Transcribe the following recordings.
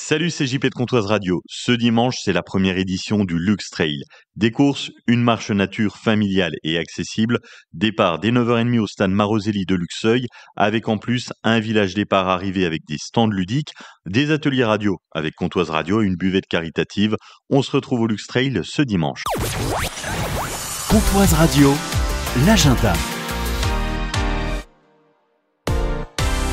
Salut, c'est JP de Comptoise Radio. Ce dimanche, c'est la première édition du Lux Trail. Des courses, une marche nature familiale et accessible. Départ dès 9h30 au stade Maroselli de Luxeuil, avec en plus un village départ arrivé avec des stands ludiques, des ateliers radio avec Comptoise Radio et une buvette caritative. On se retrouve au Lux Trail ce dimanche. Comptoise Radio, l'agenda.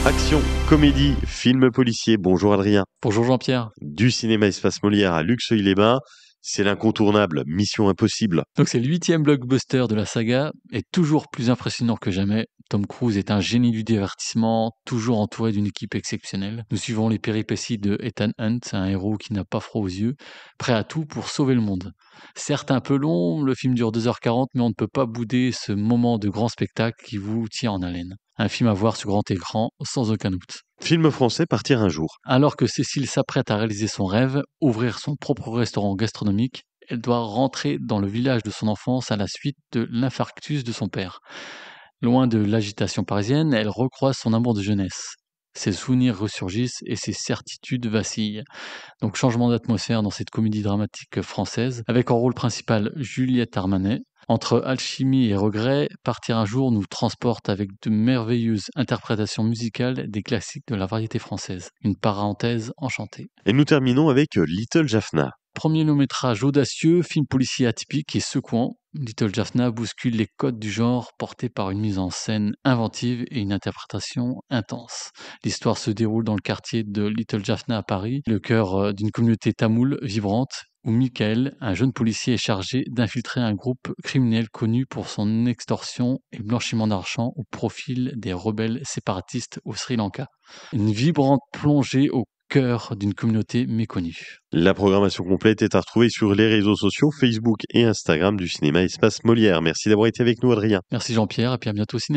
Action, comédie, film policier. Bonjour Adrien. Bonjour Jean-Pierre. Du cinéma Espace Molière à Luxeuil-les-Bains, c'est l'incontournable Mission Impossible. Donc c'est le 8e blockbuster de la saga et toujours plus impressionnant que jamais. Tom Cruise est un génie du divertissement, toujours entouré d'une équipe exceptionnelle. Nous suivons les péripéties de Ethan Hunt, un héros qui n'a pas froid aux yeux, prêt à tout pour sauver le monde. Certes un peu long, le film dure 2h40, mais on ne peut pas bouder ce moment de grand spectacle qui vous tient en haleine. Un film à voir sur grand écran, sans aucun doute. Film français Partir un jour. Alors que Cécile s'apprête à réaliser son rêve, ouvrir son propre restaurant gastronomique, elle doit rentrer dans le village de son enfance à la suite de l'infarctus de son père. Loin de l'agitation parisienne, elle recroise son amour de jeunesse. Ses souvenirs ressurgissent et ses certitudes vacillent. Donc changement d'atmosphère dans cette comédie dramatique française, avec en rôle principal Juliette Armanet. Entre alchimie et regret, Partir un jour nous transporte avec de merveilleuses interprétations musicales des classiques de la variété française. Une parenthèse enchantée. Et nous terminons avec Little Jaffna. Premier long-métrage audacieux, film policier atypique et secouant, Little Jaffna bouscule les codes du genre portés par une mise en scène inventive et une interprétation intense. L'histoire se déroule dans le quartier de Little Jaffna à Paris, le cœur d'une communauté tamoule vibrante, où Michael, un jeune policier, est chargé d'infiltrer un groupe criminel connu pour son extorsion et blanchiment d'argent au profil des rebelles séparatistes au Sri Lanka. Une vibrante plongée au cœur d'une communauté méconnue. La programmation complète est à retrouver sur les réseaux sociaux Facebook et Instagram du cinéma Espace Molière. Merci d'avoir été avec nous Adrien. Merci Jean-Pierre et puis à bientôt au cinéma.